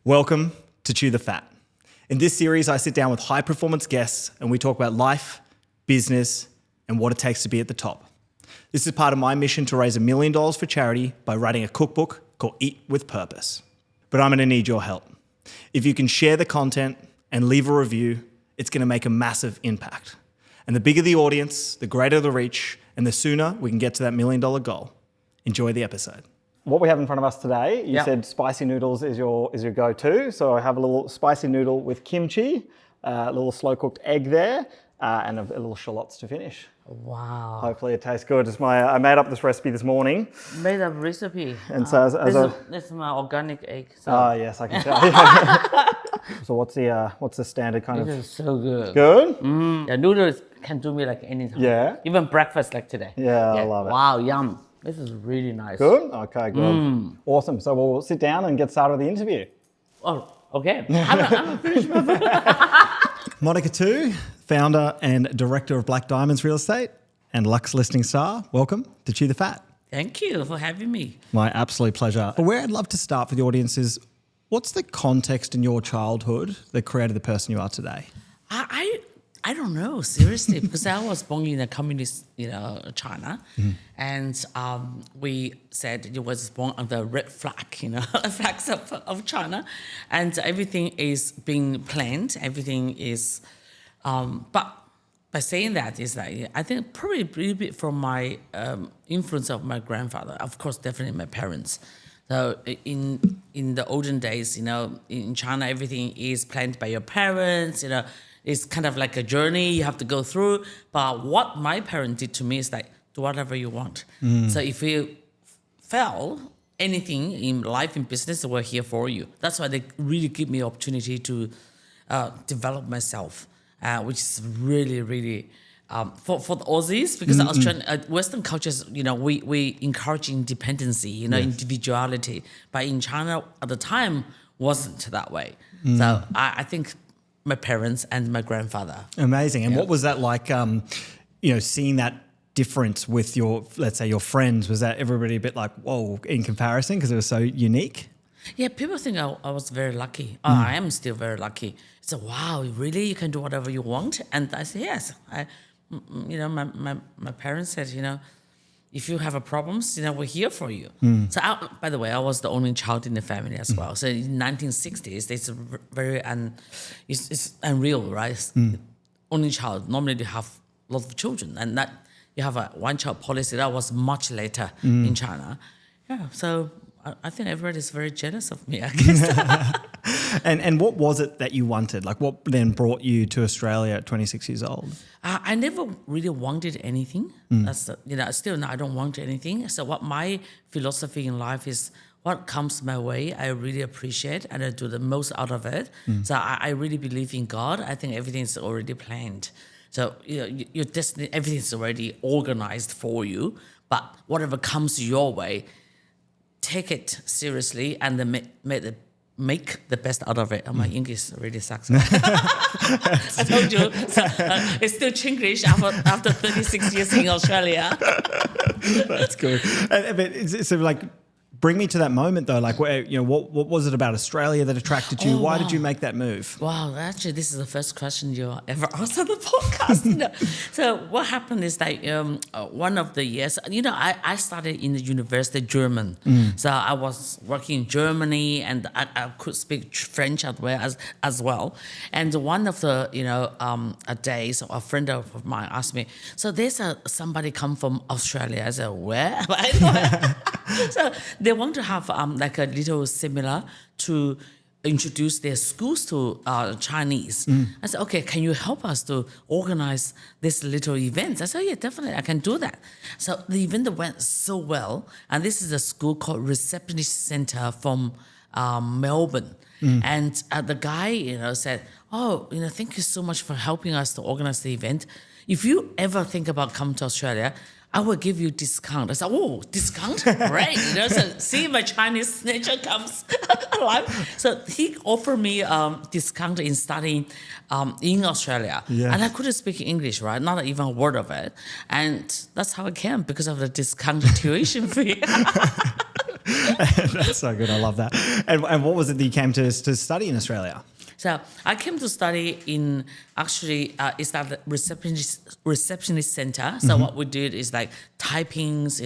Welcome to Chew the Fat. In this series, I sit down with high-performance guests and we talk about life, business, and what it takes to be at the top. This is part of my mission to raise $1 million for charity by writing a cookbook called Eat with Purpose. But I'm going to need your help. If you can share the content and leave a review, it's going to make a massive impact. And the bigger the audience, the greater the reach, and the sooner we can get to that $1 million goal. Enjoy the episode. What we have in front of us today, you said spicy noodles is your go-to. So I have a little spicy noodle with kimchi, a little slow-cooked egg there, and a little shallots to finish. Wow. Hopefully it tastes good. I made up this recipe this morning. Made up recipe. And so this is my organic egg. So. Yes, I can tell. So what's the standard kind of? This is so good. Good? The noodles can do me like anytime. Yeah. Even breakfast like today. Yeah, I love it. Wow, yum. This is really nice. Good? Okay, good. Awesome. So we'll sit down and get started with the interview. Oh, okay. I'm finished my food. Monika too, founder and director of Black Diamondz Real Estate and Luxe listing star. Welcome to Chew the Fat. Thank you for having me. My absolute pleasure. But where I'd love to start for the audience is, what's the context in your childhood that created the person you are today? I don't know, seriously, because I was born in a communist, China, and we said it was born on the red flag, flags of China, and everything is being planned. Everything is, but by saying that is that I think probably a little bit from my influence of my grandfather. Of course, definitely my parents. So in the olden days, in China, everything is planned by your parents. It's kind of like a journey you have to go through. But what my parents did to me is like, do whatever you want. So if you fail anything in life and business, we're here for you. That's why they really give me opportunity to develop myself, which is really, really, for the Aussies, because Australian, Western cultures, we encourage independency, individuality. But in China at the time, wasn't that way. So I think my parents and my grandfather. Amazing. And what was that like, seeing that difference with let's say your friends? Was that everybody a bit like, whoa, in comparison, because it was so unique? Yeah, people think I was very lucky. I am still very lucky. So, wow, really? You can do whatever you want? And I said, yes. My parents said, if you have problems, we're here for you. So, by the way, I was the only child in the family as well. So in 1960s, it's very it's unreal, right? Only child. Normally they have a lot of children, and that you have a one-child policy. That was much later in China. Yeah, so I think everybody is very jealous of me, I guess. And what was it that you wanted? Like, what then brought you to Australia at 26 years old? I never really wanted anything. That's still now I don't want anything. So what my philosophy in life is, what comes my way, I really appreciate and I do the most out of it. So I really believe in God. I think everything's already planned. So your destiny, everything's already organized for you. But whatever comes your way, take it seriously and then make the best out of it. My English really sucks. I told you, it's still Chinglish after 36 years in Australia. That's good. So like, bring me to that moment though. Like, what was it about Australia that attracted you? Why did you make that move? Wow, actually, this is the first question you ever asked on the podcast. So what happened is that one of the years, I started in the university German. So I was working in Germany and I could speak French as well. And one of the days, a friend of mine asked me, so there's somebody come from Australia. I said, where? So they want to have like a little similar to introduce their schools to Chinese. I said, okay, can you help us to organize this little event? I said, yeah, definitely, I can do that. So the event went so well, and this is a school called Receptionist Center from Melbourne. And the guy, said, thank you so much for helping us to organize the event. If you ever think about coming to Australia, I will give you discount. I said, oh, discount? Great. So see, my Chinese nature comes alive. So he offered me discount in studying in Australia. Yeah. And I couldn't speak English, right? Not even a word of it. And that's how I came, because of the discounted tuition fee. That's so good. I love that. And what was it that you came to study in Australia? So I came to study in it's that receptionist center. So what we did is like typings,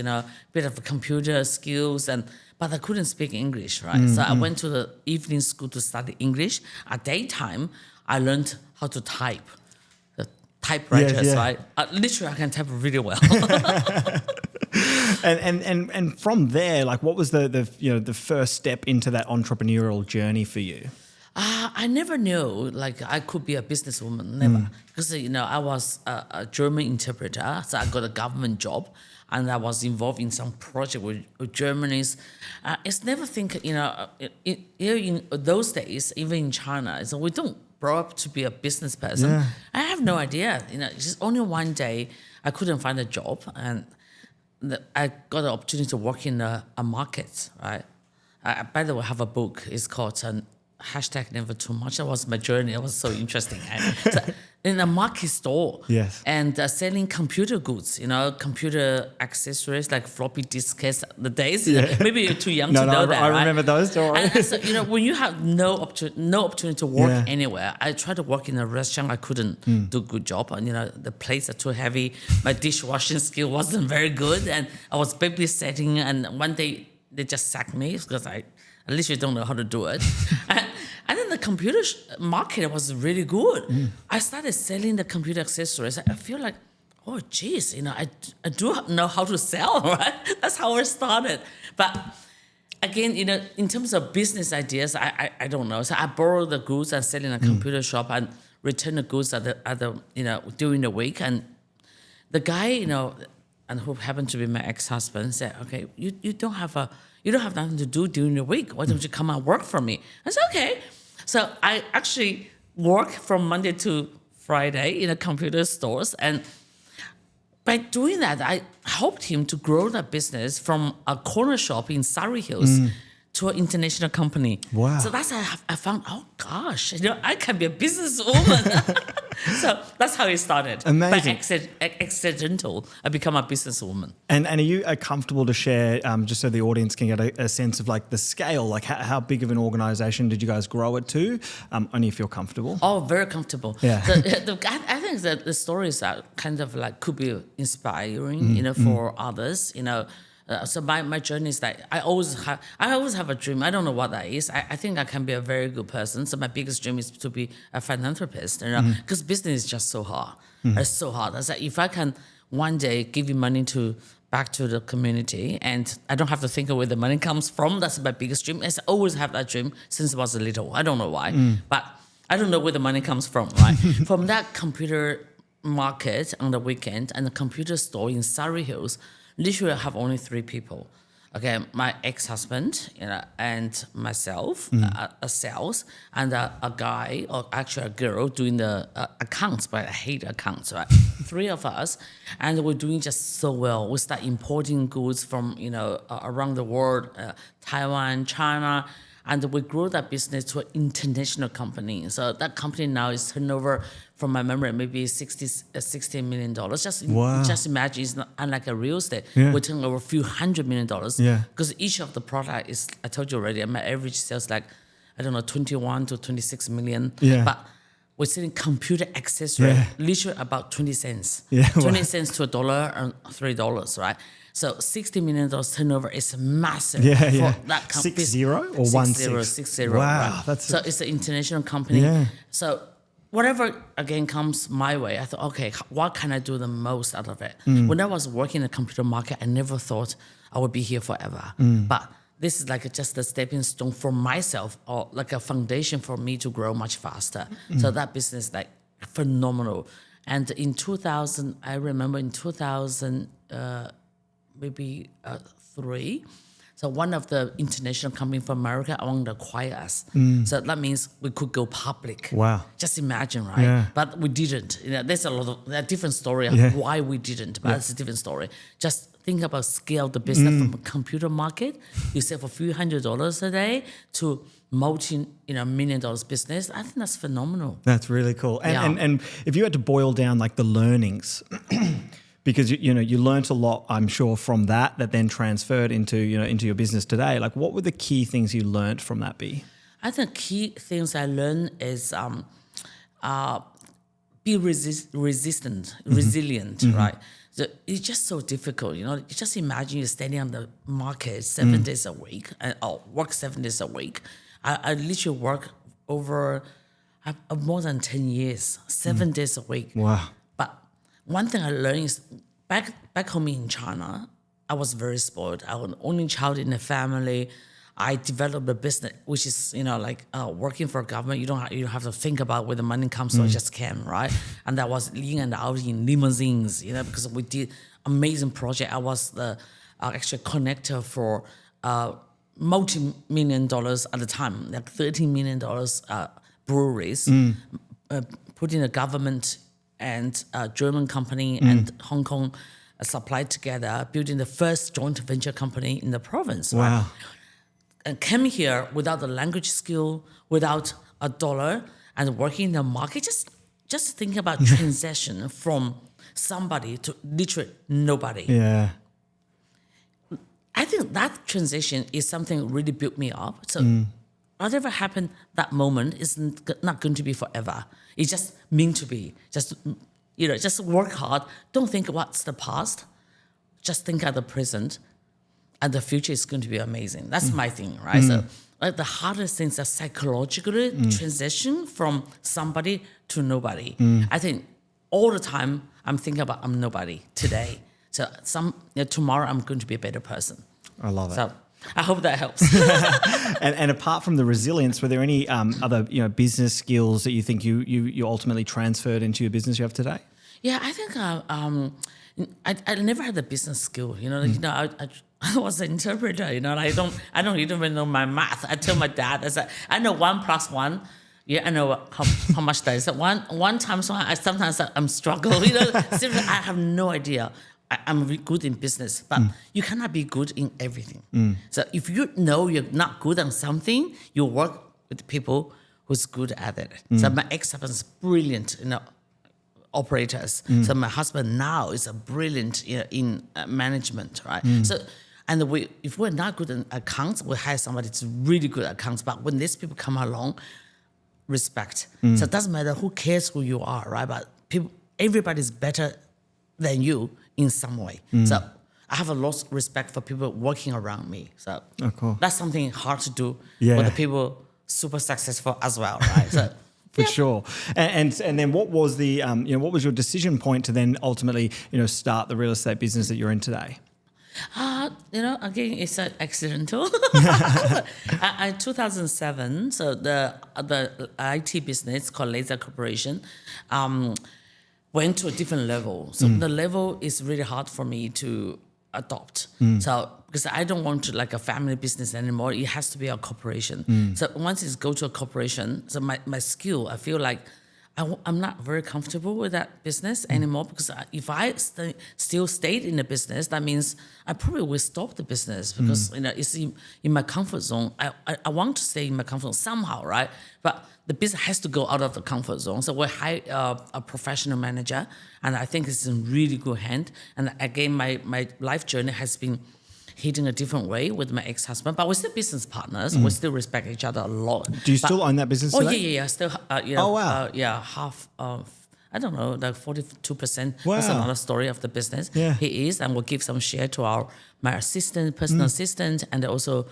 bit of computer skills, but I couldn't speak English, right? So I went to the evening school to study English. At daytime, I learned how to type. The typewriters, right? Literally, I can type really well. And from there, like, what was the first step into that entrepreneurial journey for you? I never knew like I could be a businesswoman. Never, because I was a German interpreter, so I got a government job, and I was involved in some project with Germany's. It's never think in those days, even in China, so we don't grow up to be a business person. Yeah. I have no idea. Just only one day I couldn't find a job, and I got the opportunity to work in a market. Right. By the way, I have a book. It's called #Never Too Much. That was my journey. It was so interesting. So, in a market store, yes, and selling computer goods, computer accessories like floppy disks. The days, maybe you're too young to know that. I remember those. Don't worry. And so, when you have no opportunity to work anywhere, I tried to work in a restaurant. I couldn't do a good job, and the plates are too heavy. My dishwashing skill wasn't very good, and I was babysitting. And one day they just sacked me because I literally don't know how to do it. And then the computer market was really good. I started selling the computer accessories. I feel like, oh, geez, I do know how to sell, right? That's how I started. But again, in terms of business ideas, I don't know. So I borrow the goods and sell in a computer shop and return the goods at the during the week. And the guy, and who happened to be my ex-husband, said, okay, you don't have nothing to do during the week. Why don't you come and work for me? I said, okay. So I actually work from Monday to Friday in a computer stores. And by doing that, I helped him to grow the business from a corner shop in Surrey Hills to an international company. Wow. So that's how I found, oh gosh, I can be a businesswoman. So that's how it started. Amazing. By accidental, I become a businesswoman. And are you comfortable to share, just so the audience can get a sense of like the scale, like how big of an organization did you guys grow it to? Only if you're comfortable. Oh, very comfortable. Yeah. I think that the stories are kind of like could be inspiring, for others, So my journey is that I always have a dream. I don't know what that is. I think I can be a very good person. So my biggest dream is to be a philanthropist, because business is just so hard. It's so hard. It's like if I can one day give you money back to the community, and I don't have to think of where the money comes from. That's my biggest dream. I always have that dream since I was little. I don't know why, but I don't know where the money comes from. Right, from that computer market on the weekend and the computer store in Surrey Hills. Literally, I have only 3 people. Okay, my ex-husband, and myself, a sales, and a guy, or actually a girl, doing the accounts. But I hate accounts, right? 3 of us, and we're doing just so well. We start importing goods from around the world, Taiwan, China. And we grew that business to an international company. So that company now is turnover, from my memory, maybe $60 million. Just imagine, it's not unlike a real estate. Yeah. We turn over a few $100 million. Yeah. Because each of the product is, I told you already, my average sales like, 21 to 26 million. Yeah. But we're selling computer accessories, literally about 20 cents. Yeah, 20 cents to $1 and $3, right? So $60 million turnover is massive for that company. 60 or 16? 60. Wow, right? So it's an international company. Yeah. So whatever, again, comes my way, I thought, okay, what can I do the most out of it? When I was working in the computer market, I never thought I would be here forever. But this is like just a stepping stone for myself, or like a foundation for me to grow much faster. So that business, like, phenomenal. And in 2000, I remember in 2000, maybe 3. So one of the international company from America wanted to acquire us. So that means we could go public. Wow. Just imagine, right? Yeah. But we didn't. There's a different story of why we didn't, but it's a different story. Just think about scale the business from a computer market. You sell for a few $100s a day to $1 million business. I think that's phenomenal. That's really cool. And if you had to boil down like the learnings Because you learnt a lot, I'm sure, from that then transferred into your business today. Like, what were the key things you learnt from that, B? I think key things I learned is be resilient, right? So it's just so difficult, You just imagine you're standing on the market 7 days a week, or work 7 days a week. I literally work over more than 10 years, 7 days a week. Wow. But one thing I learned is back home in China, I was very spoiled. I was the only child in the family. I developed a business, which is, working for a government. You don't have to think about where the money comes from. It just came, right? And that was in and out in limousines, because we did amazing project. I was the actual connector for multi-million dollars at the time, like $13 million breweries, putting the government and German company and Hong Kong supplied together, building the first joint venture company in the province. Wow. Right? And came here without the language skill, without a dollar, and working in the market. Just thinking about transition from somebody to literally nobody. Yeah. I think that transition is something really built me up. So whatever happened that moment is not going to be forever. It's just meant to be. Just work hard. Don't think what's the past. Just think of the present. And the future is going to be amazing. That's my thing, right? So the hardest things are psychologically transition from somebody to nobody. I think all the time I'm thinking about I'm nobody today. So tomorrow I'm going to be a better person. I love it. So I hope that helps. And apart from the resilience, were there any other business skills that you think you ultimately transferred into your business you have today? Yeah, I think I never had the business skill. I was an interpreter. I don't even know my math. I tell my dad, I said, I know 1 + 1. Yeah, I know how much that is. One times one. Sometimes I'm struggling. Seriously, I have no idea. I'm really good in business, but you cannot be good in everything. So if you know you're not good on something, you work with people who's good at it. So my ex-husband is brilliant, operators. So my husband now is a brilliant in management, right? So, and if we're not good in accounts, we hire somebody that's really good at accounts. But when these people come along, respect. So it doesn't matter who cares who you are, right? But everybody's better than you in some way. So I have a lot of respect for people working around me. So cool. That's something hard to do Yeah. for the people super successful as well, right? So. For sure. And then what was the what was your decision point to then ultimately start the real estate business that you're in today? Again, it's accidental. In 2007, so the IT business called Laser Corporation went to a different level. So the level is really hard for me to adopt. So because I don't want to like a family business anymore, it has to be a corporation. So once it's go to a corporation, so my skill, I feel like I'm not very comfortable with that business anymore, because if I still stayed in the business, that means I probably will stop the business, because it's in my comfort zone. I want to stay in my comfort zone somehow, right? But the business has to go out of the comfort zone. So we hire a professional manager, and I think it's in really good hand. And again, my life journey has been hitting a different way with my ex-husband, but we're still business partners. We still respect each other a lot. Do you still own that business today? Yeah. Still, oh, wow. Half of, I don't know, like 42%. Wow. That's another story of the business. Yeah. He is, and we'll give some share to my assistant, personal assistant, and also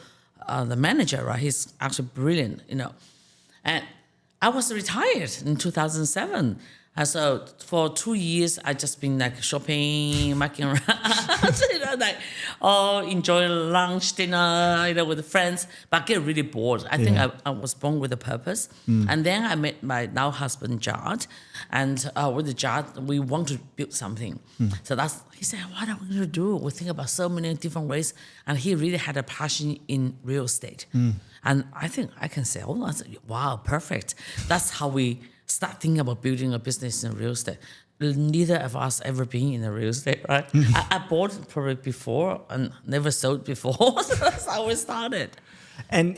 the manager, right? He's actually brilliant, And I was retired in 2007. So for 2 years, I just been like shopping, marking around, enjoying lunch, dinner, with friends, but get really bored. I think I was born with a purpose. And then I met my now husband, Jad, and with Jad, we want to build something. So he said, what are we going to do? We think about so many different ways. And he really had a passion in real estate. And I think I can say, I said, wow, perfect. That's how we start thinking about building a business in real estate. Neither of us ever been in a real estate, right? I bought probably before and never sold before. So that's how we started. And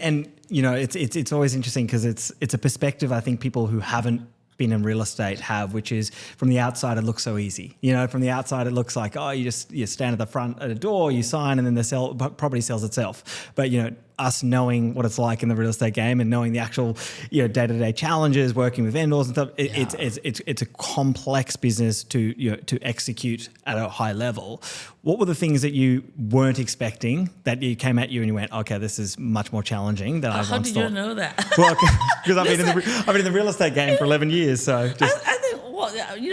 it's always interesting because it's a perspective I think people who haven't been in real estate have, which is from the outside it looks so easy. From the outside it looks like, you stand at the front at a door, you sign, and then the property sells itself. But us knowing what it's like in the real estate game and knowing the actual day-to-day challenges, working with vendors and stuff, it's a complex business to execute at a high level. What were the things that you weren't expecting that you came at you and you went, okay, this is much more challenging than I once thought? How did you know that? Well, because I've been in the real estate game for 11 years, so just. I think,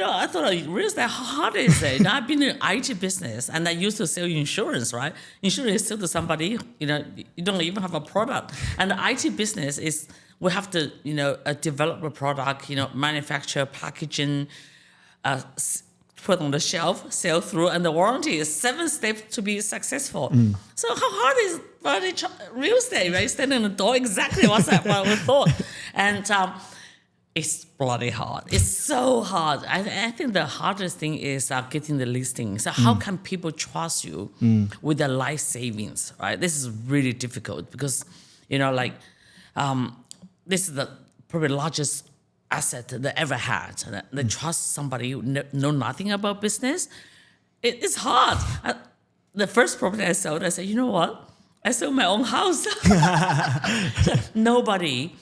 I thought real estate, how hard is it? I've been in IT business and I used to sell insurance, right? Insurance is still to somebody, you don't even have a product. And the IT business is, we have to, develop a product, manufacture, packaging, put on the shelf, sell through, and the warranty is 7 steps to be successful. So how hard is real estate, right? Standing on the door, exactly what we thought. And it's bloody hard. It's so hard. I think the hardest thing is getting the listing. So how can people trust you with their life savings, right? This is really difficult because, this is the probably largest asset they ever had. They trust somebody who know nothing about business. It's hard. The first property I sold, I said, you know what? I sold my own house. Nobody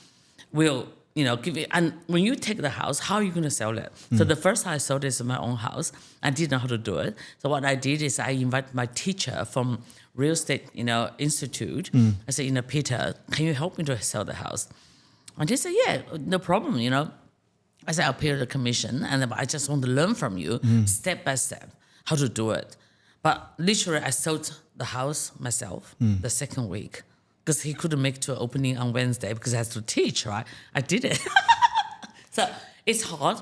will, give it. And when you take the house, how are you going to sell it? So the first time I sold this in my own house, I didn't know how to do it. So what I did is I invited my teacher from real estate, institute. I said, Peter, can you help me to sell the house? And he said, yeah, no problem, I said, I'll pay the commission, and I just want to learn from you step by step how to do it. But literally, I sold the house myself the second week because he couldn't make to an opening on Wednesday because I had to teach, right? I did it. So it's hard.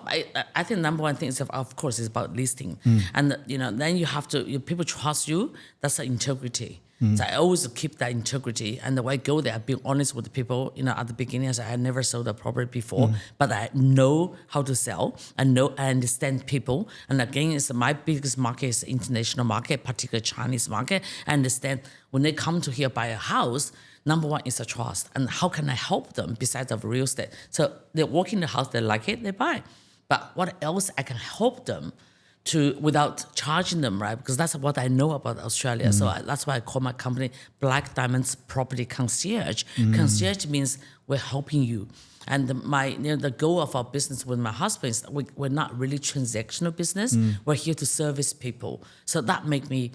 I think number one thing is, of course, is about listing. And, then you have to, people trust you. That's the integrity. So I always keep that integrity. And the way I go there, I've been honest with the people, at the beginning, I said, I never sold a property before, but I know how to sell. I understand people. And again, it's my biggest market is the international market, particularly Chinese market. I understand when they come to here buy a house, number one is a trust. And how can I help them besides of real estate? So they walk in the house, they like it, they buy. But what else I can help them to without charging them, right? Because that's what I know about Australia. So that's why I call my company Black Diamondz Property Concierge. Concierge means we're helping you. And the goal of our business with my husband is we're not really transactional business. We're here to service people. So that make me,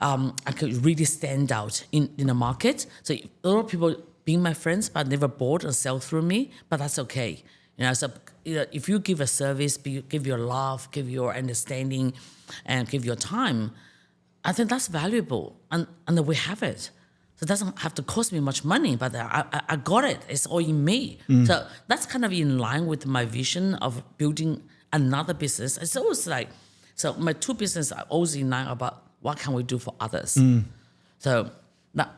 I could really stand out in the market. So a lot of people being my friends, but never bought or sell through me, but that's okay. So if you give a service, give your love, give your understanding, and give your time, I think that's valuable, and we have it. So it doesn't have to cost me much money, but I got it. It's all in me. So that's kind of in line with my vision of building another business. It's always like, so my two businesses are always in line about what can we do for others. So that,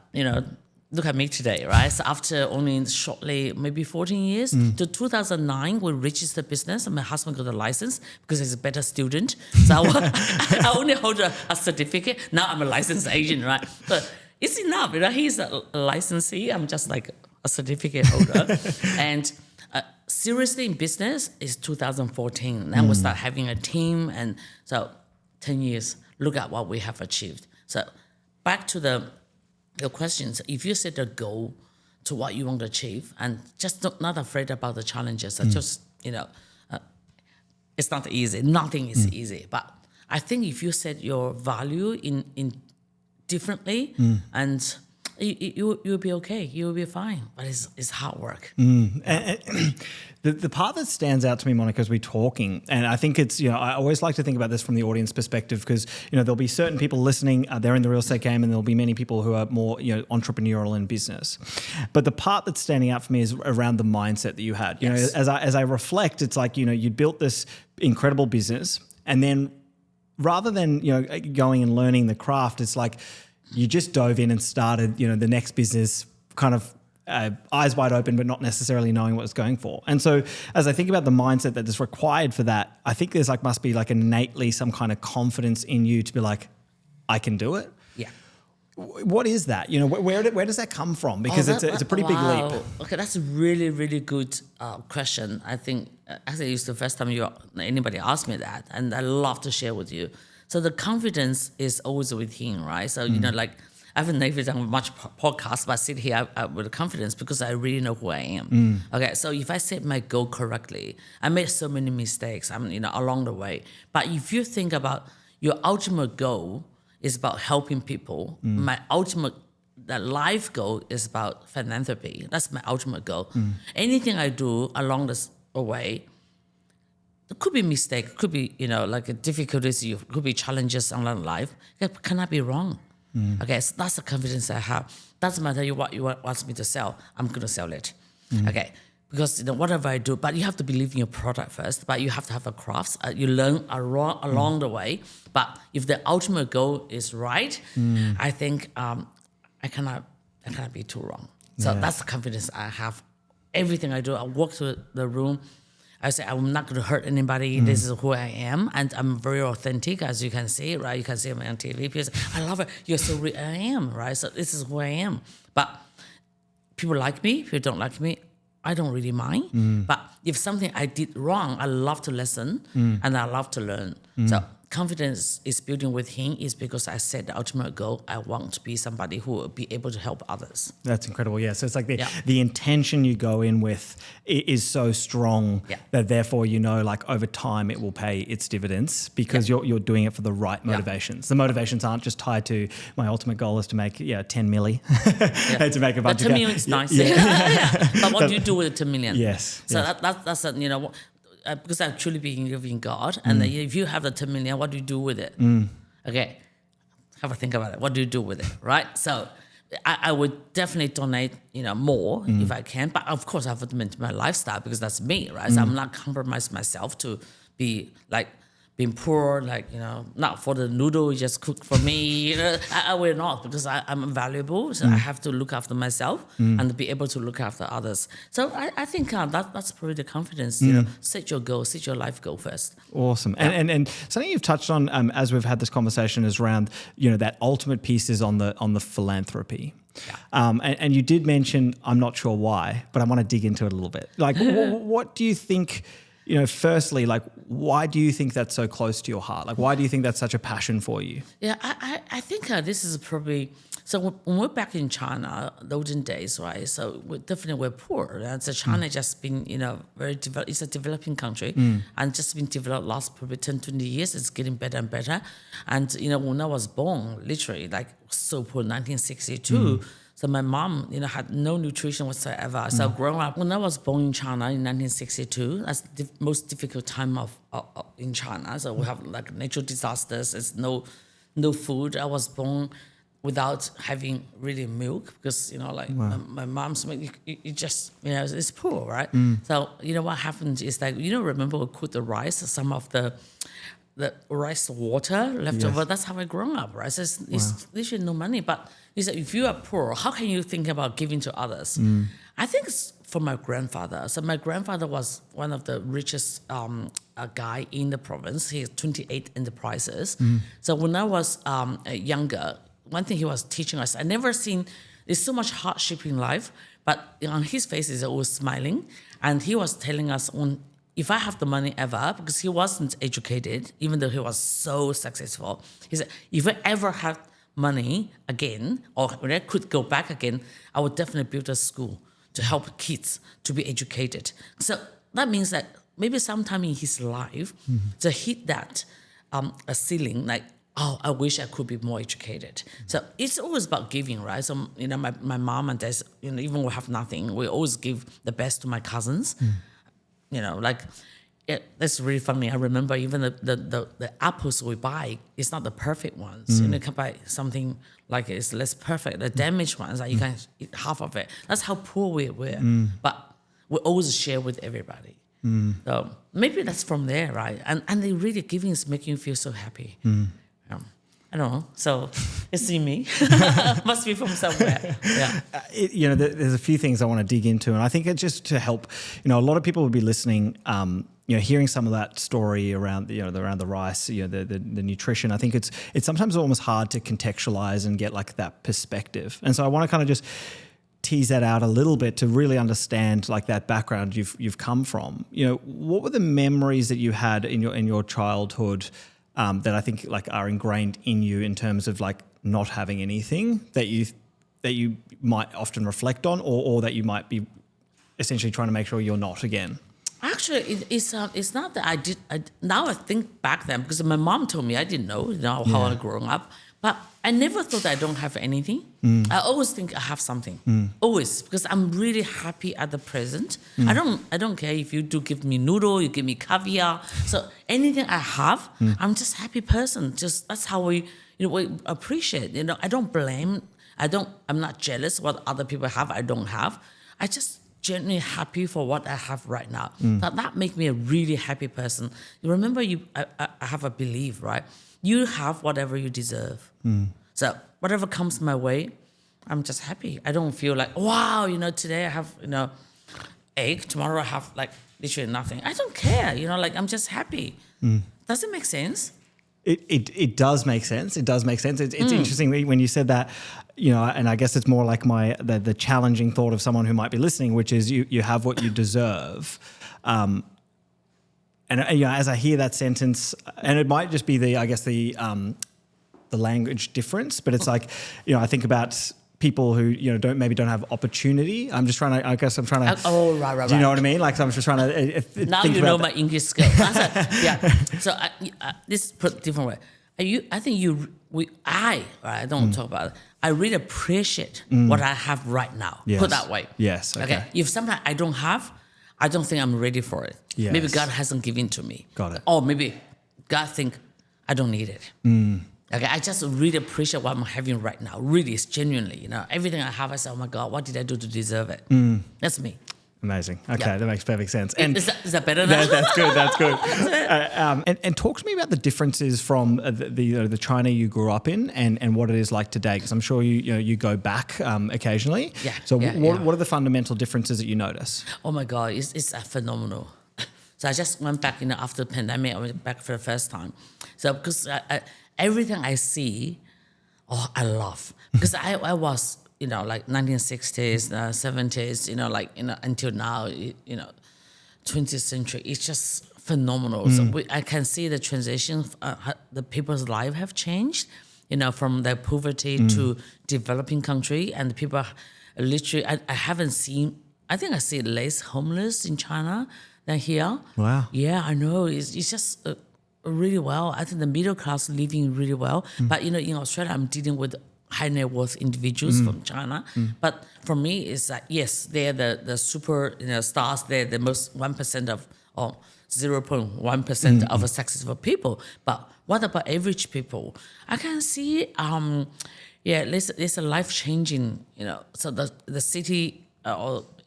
look at me today, right? So after only shortly, maybe 14 years, to 2009, we registered business and my husband got a license because he's a better student. So I only hold a certificate. Now I'm a licensed agent, right? But it's enough, he's a licensee. I'm just like a certificate holder. And seriously in business is 2014. Then we start having a team. And so 10 years, look at what we have achieved. So back to your questions, if you set a goal to what you want to achieve and just not afraid about the challenges, just, it's not easy. Nothing is easy. But I think if you set your value in differently and you'll be okay. You'll be fine. But it's hard work. And the part that stands out to me, Monika, as we're talking, and I think it's, I always like to think about this from the audience perspective because, there'll be certain people listening, they're in the real estate game, and there'll be many people who are more, entrepreneurial in business. But the part that's standing out for me is around the mindset that you had. Yes. As I reflect, it's like, you built this incredible business, and then rather than, going and learning the craft, it's like you just dove in and started, the next business kind of eyes wide open, but not necessarily knowing what it's going for. And so as I think about the mindset that is required for that, I think there's must be innately some kind of confidence in you to be like, I can do it. Yeah. What is that? You know, where does that come from? Because it's a pretty big leap. Okay, that's a really, really good question. I think actually it's the first time anybody asked me that, and I love to share with you. So the confidence is always within, right? So you know, like I haven't never done much podcasts, but I sit here with confidence because I really know who I am. Okay, so if I set my goal correctly, I made so many mistakes, along the way. But if you think about your ultimate goal is about helping people. My ultimate life goal is about philanthropy. That's my ultimate goal. Anything I do along this way, there could be mistake, could be like difficulties, could be challenges along life. It cannot be wrong. Okay, so that's the confidence I have. Doesn't matter what you want me to sell, I'm gonna sell it. Okay. Because whatever I do, but you have to believe in your product first. But you have to have a crafts. You learn along the way. But if the ultimate goal is right, I think I cannot be too wrong. So that's the confidence I have. Everything I do, I walk to the room. I say I'm not going to hurt anybody. This is who I am, and I'm very authentic, as you can see, right? You can see me on TV. People say, I love it. You're so real. I am, right? So this is who I am. But people like me. People don't like me. I don't really mind. But if something I did wrong, I love to listen and I love to learn. So confidence is building with him is because I set the ultimate goal. I want to be somebody who will be able to help others. That's incredible. Yeah. So it's like the intention you go in with is so strong that therefore, like over time it will pay its dividends because you're doing it for the right motivations. The motivations aren't just tied to my ultimate goal is to make 10 milli to make a bunch of 10 million is nice. But what do you do with the 10 million? Yes. So that's because I truly believe in God, and if you have the 10 million, what do you do with it? Okay, have a think about it. What do you do with it, right? So I would definitely donate, more if I can, but of course I have to maintain my lifestyle because that's me, right? So I'm not compromise myself to be like being poor, not for the noodle, you just cook for me. I will not because I'm valuable, so I have to look after myself and be able to look after others. So I think that's probably the confidence. Set your goal, set your life goal first. Awesome. Yeah. And something you've touched on as we've had this conversation is around that ultimate piece is on the philanthropy. Yeah. And you did mention, I'm not sure why, but I want to dig into it a little bit. Like, what do you think? Firstly, like, why do you think that's so close to your heart? Like, why do you think that's such a passion for you? Yeah, I think this is probably, so when we're back in China, the olden days, right? So we're poor. And so China just been, very developed. It's a developing country and just been developed last probably 10, 20 years. It's getting better and better. And, when I was born, literally, like, so poor, 1962, so my mom, had no nutrition whatsoever. So growing up, when I was born in China in 1962, that's the most difficult time in China. So we have like natural disasters. There's no food. I was born without having really milk because my mom's milk, you just it's poor, right? So what happened is that remember we cooked the rice, some of the rice water left over. That's how I grew up, right? So it's literally no money. But you said if you are poor, how can you think about giving to others? I think it's from my grandfather. So my grandfather was one of the richest guy in the province. He has 28 enterprises. So when I was younger, one thing he was teaching us, I never seen, there's so much hardship in life, but on his face is always smiling. And he was telling us if I have the money ever, because he wasn't educated, even though he was so successful, he said, if I ever have money again, or when I could go back again, I would definitely build a school to help kids to be educated. So that means that maybe sometime in his life, to hit that a ceiling, like, oh, I wish I could be more educated. So it's always about giving, right? So, my mom and dad, even we have nothing, we always give the best to my cousins. That's really funny. I remember even the apples we buy, it's not the perfect ones. You can buy something like it's less perfect. The damaged ones, like you can eat half of it. That's how poor we were. But we always share with everybody. So maybe that's from there, right? And the really giving is making you feel so happy. I don't know. So it's in me. Must be from somewhere. Yeah. There's a few things I want to dig into, and I think it's just to help. A lot of people will be listening. hearing some of that story around around the rice, the nutrition, I think it's sometimes almost hard to contextualize and get like that perspective. And so I want to kind of just tease that out a little bit to really understand like that background you've come from. What were the memories that you had in your childhood that I think like are ingrained in you in terms of like not having anything that you might often reflect on, or that you might be essentially trying to make sure you're not again? Actually, it's not that I did. Now I think back then, because my mom told me, I didn't know, how I grew up. But I never thought I don't have anything. I always think I have something. Always, because I'm really happy at the present. I don't care if you do give me noodle, you give me caviar. So anything I have, I'm just a happy person. Just that's how we appreciate. I don't blame. I'm not jealous what other people have. I don't have. I just genuinely happy for what I have right now. That makes me a really happy person. You remember, I have a belief, right? You have whatever you deserve. So whatever comes my way, I'm just happy. I don't feel like, wow, today I have, egg, tomorrow I have like literally nothing. I don't care, I'm just happy. Does it make sense? It does make sense. It does make sense. It's interesting when you said that, and I guess it's more like the challenging thought of someone who might be listening, which is you have what you deserve. And as I hear that sentence, and it might just be the language difference, but it's like, I think about people who don't have opportunity. I'm trying to. Oh, right. Do you know what I mean? Like I'm just trying to. Now think you know my English skill. Yeah. So this is put a different way. I don't talk about it. I really appreciate what I have right now. Yes. Put that way. Yes. Okay. If something I don't have, I don't think I'm ready for it. Yes. Maybe God hasn't given to me. Got it. Or maybe God think I don't need it. Okay, I just really appreciate what I'm having right now. Really, it's genuinely, everything I have, I say, oh my God, what did I do to deserve it? That's me. Amazing. Okay, that makes perfect sense. And is that better now? That's good. That's good. And talk to me about the differences from the China you grew up in and what it is like today, because I'm sure you go back occasionally. Yeah. So what are the fundamental differences that you notice? Oh my God, it's phenomenal. So I just went back, after the pandemic, I went back for the first time. So because everything I see, I love. Because I was, like 1960s, 70s, until now, 20th century. It's just phenomenal. So I can see the transition, the people's life have changed, from their poverty to developing country. And the people are literally, I haven't seen, I think I see less homeless in China than here. Wow. Yeah, I know. It's just really well. I think the middle class living really well. But, in Australia, I'm dealing with high net worth individuals from China. But for me, it's like, yes, they're the super stars. They're the most 1% of, or 0.1% of successful people. But what about average people? I can see, there's a life changing, so the city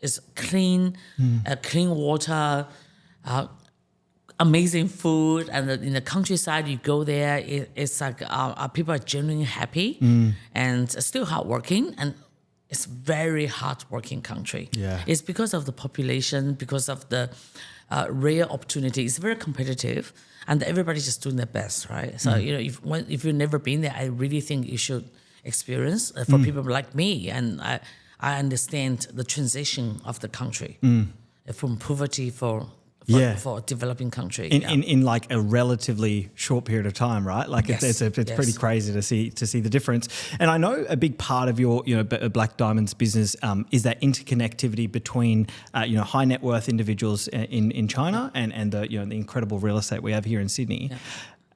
is clean, clean water, amazing food, and in the countryside, you go there, it's like people are genuinely happy and still hardworking, and it's very hardworking country. Yeah. It's because of the population, because of the rare opportunity. It's very competitive, and everybody's just doing their best, right? So if you've never been there, I really think you should experience for people like me, and I understand the transition of the country from poverty for a developing country in like a relatively short period of time, right? Like Yes. it's pretty crazy to see the difference. And I know a big part of your Black Diamondz business is that interconnectivity between high net worth individuals in China and the the incredible real estate we have here in Sydney. Yeah.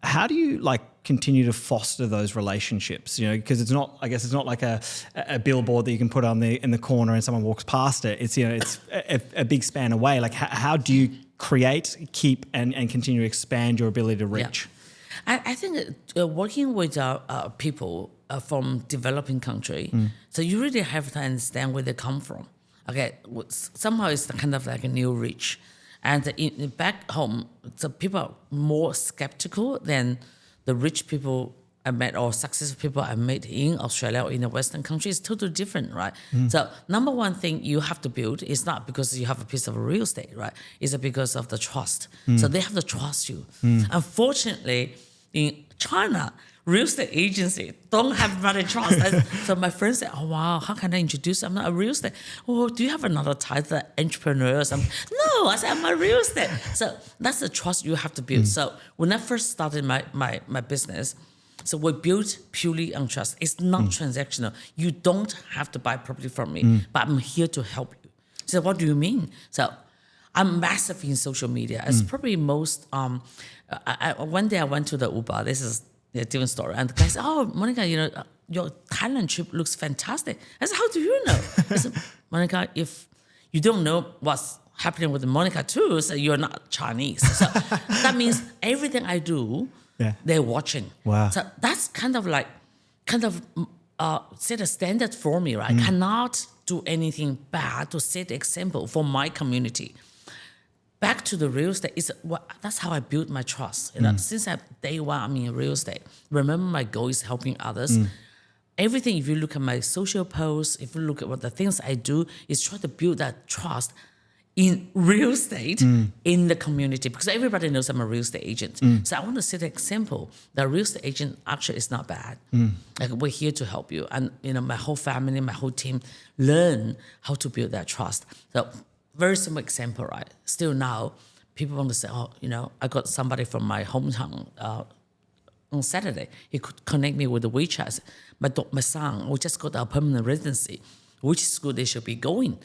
How do you continue to foster those relationships? Because it's not like a billboard that you can put in the corner and someone walks past it. It's it's a big span away. Like how do you create, keep, and continue to expand your ability to reach? Yeah. I think working with people from developing country, so you really have to understand where they come from. Okay, somehow it's kind of like a new rich. And back home, so people are more skeptical than the rich people I met or successful people I met in Australia or in the Western countries is totally different, right? So number one thing you have to build is not because you have a piece of real estate, right? It's because of the trust. So they have to trust you. Unfortunately, in China, real estate agency don't have much trust. So my friend said, oh, wow, how can I introduce you? I'm not a real estate. Oh, do you have another title, entrepreneurial or something? No, I said, I'm a real estate. So that's the trust you have to build. So when I first started my business, so we built purely on trust. It's not transactional. You don't have to buy property from me, but I'm here to help you. So what do you mean? So I'm massive in social media. It's probably most, one day I went to the Uber. This is a different story. And the guy said, oh, Monika, your Thailand trip looks fantastic. I said, how do you know? I said, Monika, if you don't know what's happening with Monika too, so you're not Chinese. So that means everything I do, they're watching. Wow. So that's kind of set a standard for me, right? I cannot do anything bad to set the example for my community. Back to the real estate, that's how I built my trust. Since day one, I'm in real estate. Remember, my goal is helping others. Everything, if you look at my social posts, if you look at what the things I do, is try to build that trust in real estate in the community, because everybody knows I'm a real estate agent. So I want to set an example that real estate agent actually is not bad. Like, we're here to help you, and my whole family, my whole team learn how to build that trust. So very simple example, right? Still now, people want to say, oh, I got somebody from my hometown on Saturday. He could connect me with the WeChat. My son, we just got a permanent residency. Which school they should be going?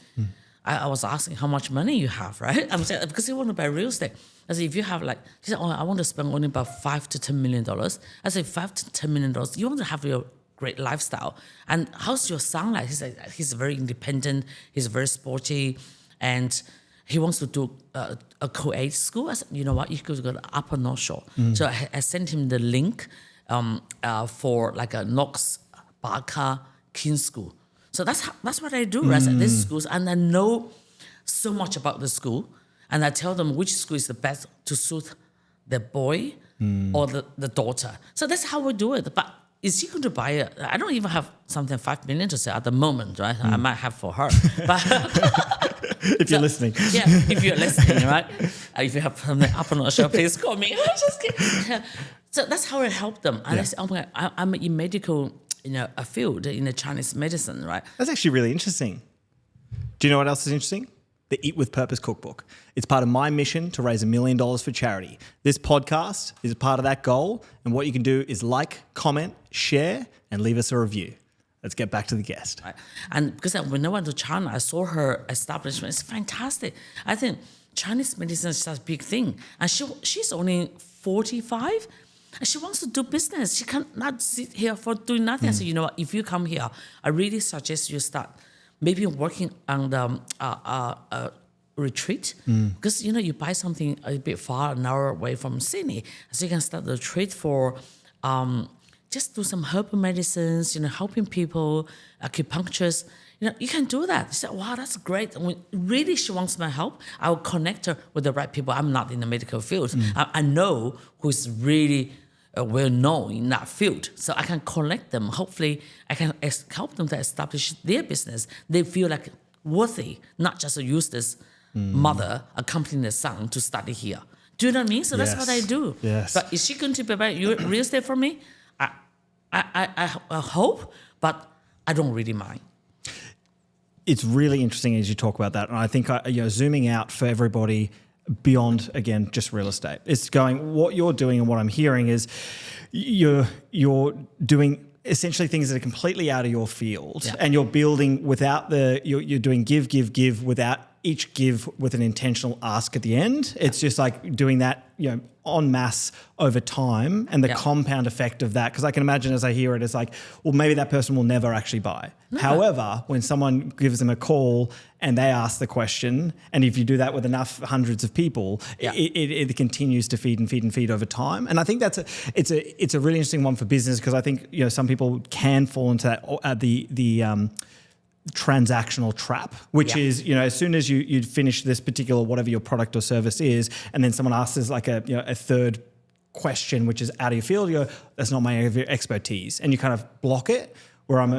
I was asking how much money you have, right? I'm saying, because you want to buy real estate. I said, if you have he said, oh, I want to spend only about $5 to $10 million. I said, $5 to $10 million, you want to have your great lifestyle. And how's your son like? He said, he's very independent, he's very sporty, and he wants to do a co-ed school. I said, you know what, you could go to Upper North Shore. So I sent him the link for like a Knox Barker King's School. So that's what I do, right? At these schools, and I know so much about the school, and I tell them which school is the best to suit the boy or the daughter. So that's how we do it. But is she going to buy it? I don't even have something $5 million to say at the moment, right? I might have for her. But if you're listening. Yeah, if you're listening, right? If you have something up on the show, please call me. I'm just kidding. So that's how I help them. And I say, oh my God, I'm in medical, a field in the Chinese medicine, right? That's actually really interesting. Do you know what else is interesting? The Eat with Purpose cookbook. It's part of my mission to raise $1 million for charity. This podcast is a part of that goal. And what you can do is like, comment, share, and leave us a review. Let's get back to the guest. Right. And because when I went to China, I saw her establishment. It's fantastic. I think Chinese medicine is such a big thing. And she's only 45. And she wants to do business. She cannot sit here for doing nothing. So you know what? If you come here, I really suggest you start maybe working on the retreat. Because, you buy something a bit far, an hour away from Sydney. So you can start the retreat for just do some herbal medicines, helping people, acupuncturists. You can do that. She said, wow, that's great. And when really she wants my help, I will connect her with the right people. I'm not in the medical field. I know who's really well-known in that field. So I can connect them. Hopefully, I can help them to establish their business. They feel like worthy, not just a useless mother accompanying the son to study here. Do you know what I mean? So that's what I do. Yes. But is she going to buy real estate for me? I hope, but I don't really mind. It's really interesting as you talk about that. And I think, zooming out for everybody beyond, again, just real estate. It's going, what you're doing and what I'm hearing is you're doing essentially things that are completely out of your field, and you're building without you're doing give without each give with an intentional ask at the end. It's just like doing that, en masse over time, and the compound effect of that. Because I can imagine as I hear it, it's like, well, maybe that person will never actually buy. Never. However, when someone gives them a call and they ask the question, and if you do that with enough hundreds of people, it continues to feed over time. And I think it's a really interesting one for business, because I think some people can fall into that the transactional trap, which is, as soon as you finish this particular whatever your product or service is, and then someone asks us like a third question which is out of your field, you go, that's not my area of expertise, and you kind of block it. Where I'm,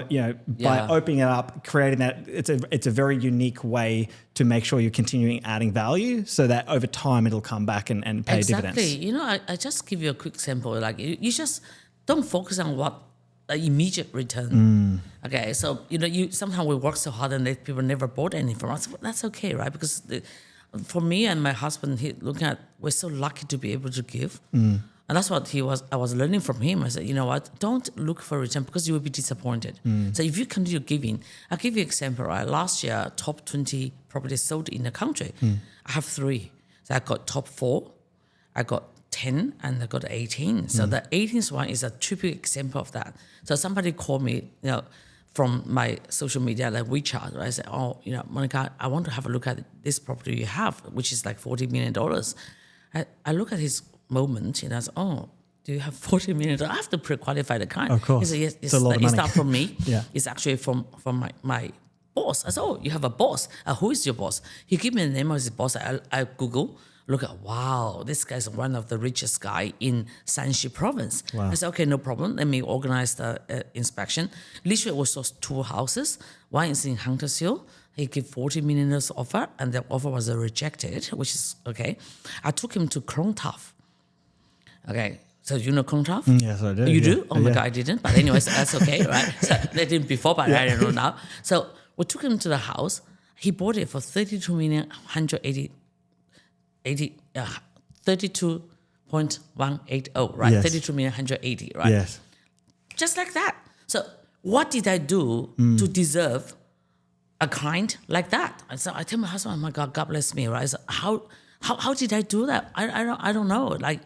by opening it up, creating that, it's a very unique way to make sure you're continuing adding value, so that over time it'll come back and pay dividends. Exactly. I just give you a quick sample. Like you just don't focus on what immediate return. Okay, so you sometimes we work so hard and people never bought anything from us. That's okay, right? Because for me and my husband, we're so lucky to be able to give. And that's what I was learning from him. I said, you know what? Don't look for return because you will be disappointed. So if you continue giving, I'll give you an example, right? Last year, top 20 properties sold in the country. I have 3. So I got top 4, I got 10, and I got 18. So the 18th one is a typical example of that. So somebody called me, from my social media, like WeChat, right? I said, Monika, I want to have a look at this property you have, which is like $40 million. I look at his moment, I said, do you have $40 million? I have to pre-qualify the client. Of course. He said, yes, it's a lot of money. It's not from me. Yeah. It's actually from my boss. I said, you have a boss. Who is your boss? He gave me the name of his boss. I Google, look at, wow, this guy's one of the richest guy in Shanxi province. Wow. I said, okay, no problem. Let me organize the inspection. Literally, we saw 2 houses. One is in Hunters Hill. He gave $40 million offer, and the offer was rejected, which is okay. I took him to Clongtaff. Okay, so you know Clongtaff? Yes, I do. You do? Oh my God, I didn't. But anyways, that's okay, right? So they didn't before, but I don't know now. So we took him to the house. He bought it for 32.180, right? Yes. 32.180, right? Yes. Just like that. So what did I do to deserve a client like that? And so I tell my husband, oh my God, God bless me, right? So how did I do that? I don't know. Like,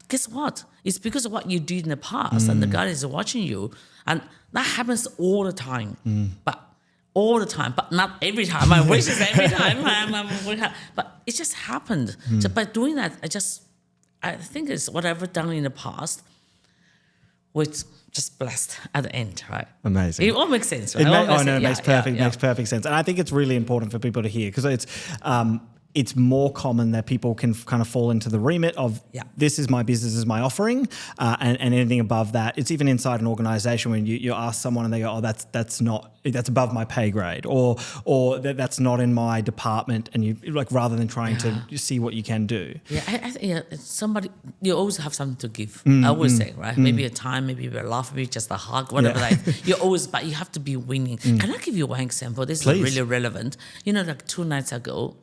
guess what? It's because of what you did in the past, and the God is watching you, and that happens all the time. But all the time, but not every time. I wish it's every time. But it just happened. So by doing that, I think it's whatever done in the past, which just blessed at the end, right? Amazing. It all makes sense, right? It makes perfect sense. And I think it's really important for people to hear, because it's more common that people can kind of fall into the remit of this is my business, this is my offering, and anything above that. It's even inside an organization when you ask someone and they go, that's above my pay grade, or that's not in my department, and you like, rather than trying to see what you can do. Somebody, you always have something to give. I always say, right? Maybe a time, maybe a laugh, maybe just a hug, whatever. But you have to be winning. Can I give you one example? This is really relevant. Like 2 nights ago,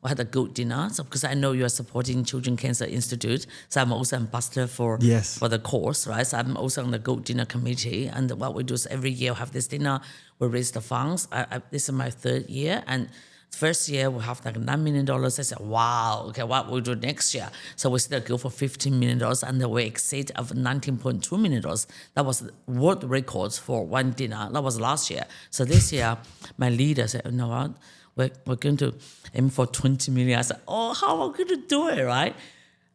I had a goat dinner, because I know you are supporting Children Cancer Institute, so I'm also ambassador for the cause, right? So I'm also on the goat dinner committee, and what we do is every year we have this dinner, we raise the funds. This is my 3rd year, and first year we have like $9 million. I said, wow, okay, what we'll do next year? So we still go for $15 million, and we exceed of $19.2 million. That was world records for one dinner. That was last year. So this year, my leader said, you know what? We're going to aim for 20 million. I said, how am I going to do it, right?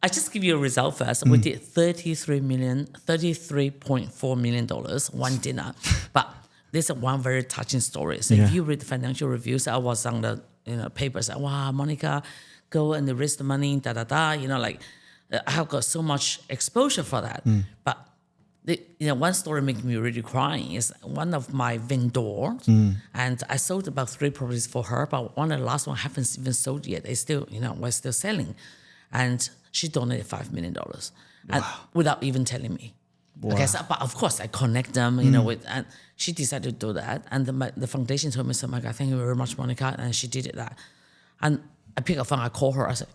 I just give you a result first. We did $33.4 million one dinner. But there's one very touching story. So if you read the financial reviews, I was on the papers. Wow, Monika, go and raise the money, I have got so much exposure for that. But one story making me really crying is one of my vendors, and I sold about 3 properties for her, but one of the last one haven't even sold yet. It's still, we're still selling, and she donated $5 million, and without even telling me. Wow. Okay, so, but of course I connect them, with, and she decided to do that, and the foundation told me, "So, my God, thank you very much, Monika," and she did it that, and I pick up phone, I call her, I said,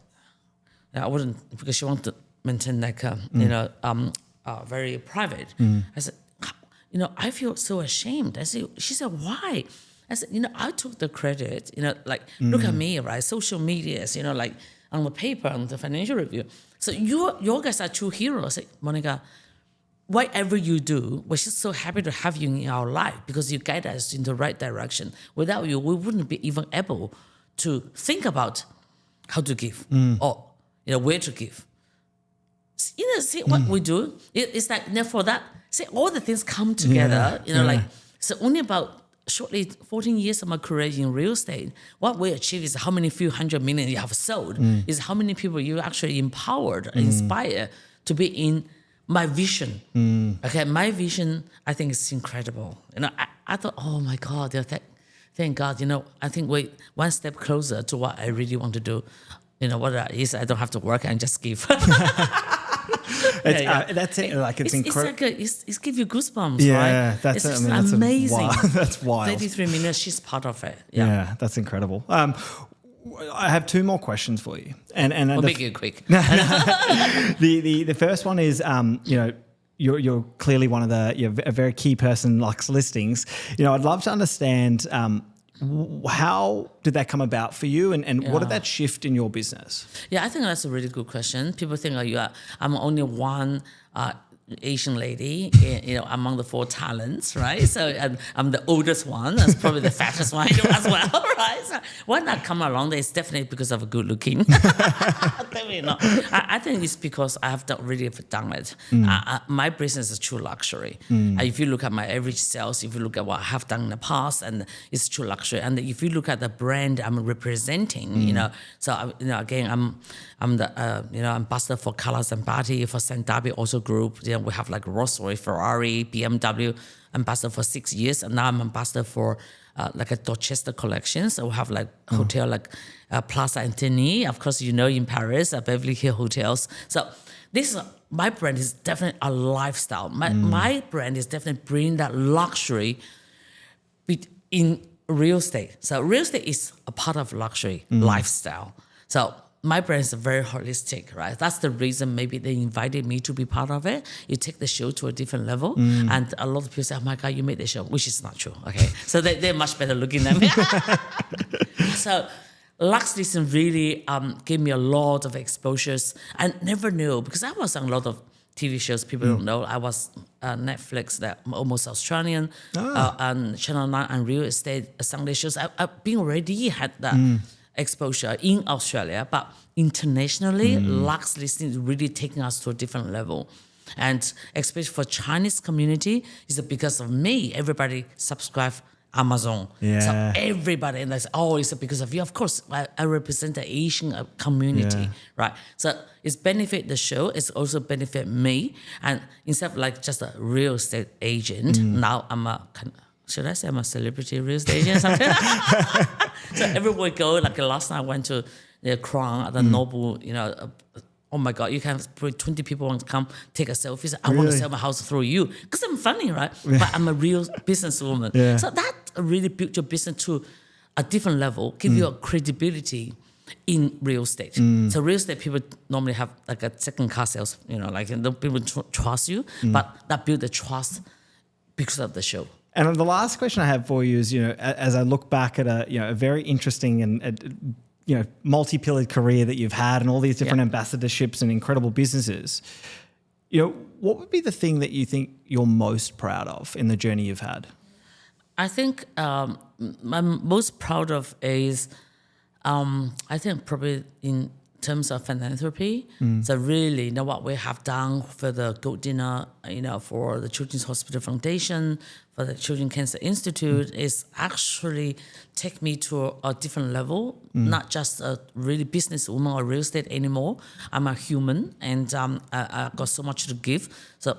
I wouldn't, because she wanted to maintain very private. I said, I feel so ashamed. She said, why? I said, I took the credit, look at me, right? Social media, on the paper, on the financial review. So your guys are true heroes. I said, Monika, whatever you do, we're just so happy to have you in our life, because you guide us in the right direction. Without you, we wouldn't be even able to think about how to give or, where to give. See what we do? It's like, for that, see, all the things come together, so only about shortly 14 years of my career in real estate, what we achieve is how many few hundred million you have sold, is how many people you actually empowered, inspire to be in my vision. Okay, my vision, I think is incredible. I thought, oh my God, thank God, I think we're one step closer to what I really want to do. What that is, I don't have to work and just give. That's it. Like it's incredible. It's give you goosebumps, yeah, right? That's it's that's amazing. That's wild. 33 minutes, she's part of it. Yeah, that's incredible. I have two more questions for you, and we'll make it quick. The first one is, you're clearly you're a very key person in Luxe listings. I'd love to understand how did that come about for you, and what did that shift in your business? Yeah, I think that's a really good question. People think I'm only one Asian lady, among the 4 talents, right? So I'm the oldest one. That's probably the fattest one as well, right? So when that come along, it's definitely because of a good looking. Definitely not. I think it's because I have really done it. My business is true luxury. If you look at my average sales, if you look at what I have done in the past, and it's true luxury. And if you look at the brand I'm representing, so again, I'm the ambassador for Colors and Paddy, for Paddy also group. We have like Rolls-Royce, Ferrari, BMW, ambassador for 6 years, and now I'm ambassador for like a Dorchester collection. So we have like hotel like Plaza Anthony, of course, in Paris, Beverly Hills hotels. So my brand is definitely a lifestyle. My brand is definitely bringing that luxury in real estate. So real estate is a part of luxury lifestyle. So my brand is very holistic, right? That's the reason maybe they invited me to be part of it. You take the show to a different level. And a lot of people say, oh my God, you made the show, which is not true, okay? So they're much better looking than me. So Luxe Listen really gave me a lot of exposures. I never knew, because I was on a lot of TV shows people don't know. I was Netflix, that almost Australian, and Channel 9 and real estate Sunday shows. I've been already had that exposure in Australia, but internationally, Luxe Listing is really taking us to a different level. And especially for Chinese community, it's because of me. Everybody subscribe Amazon. Yeah. So everybody, and they say, oh, it's because of you. Of course, I represent the Asian community, right? So it's benefit the show. It's also benefit me. And instead of like just a real estate agent, now I'm should I say I'm a celebrity real estate agent or something? So everywhere we go, like last night I went to the Crown at the Noble, oh my God, you can put 20 people want to come take a selfie. So I want to sell my house through you. Because I'm funny, right? But I'm a real businesswoman. Yeah. So that really built your business to a different level, give you a credibility in real estate. So real estate people normally have like a second car sales, like people trust you, but that build the trust because of the show. And the last question I have for you is, as I look back at a very interesting and multi-pillared career that you've had and all these different ambassadorships and incredible businesses, what would be the thing that you think you're most proud of in the journey you've had? I think I'm most proud of is, I think probably in terms of philanthropy. So really, what we have done for the Gold Dinner, for the Children's Hospital Foundation, for the Children's Cancer Institute, is actually take me to a different level, not just a really businesswoman or real estate anymore. I'm a human, and I got so much to give. So,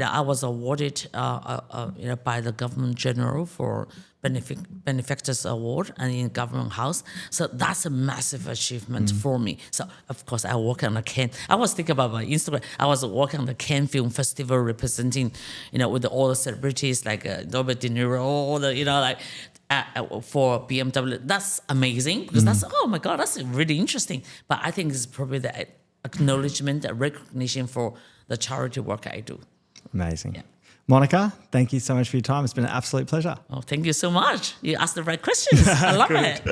I was awarded, by the government general for benefactors award and in government house. So that's a massive achievement for me. So of course I work on the Cannes. I was thinking about my Instagram. I was working on the Cannes Film Festival, representing, with all the celebrities like Robert De Niro, all the, for BMW. That's amazing because that's, oh my God, that's really interesting. But I think it's probably the acknowledgement, the recognition for the charity work I do. Amazing. Yeah. Monika, thank you so much for your time. It's been an absolute pleasure. Oh, thank you so much. You asked the right questions. I love it.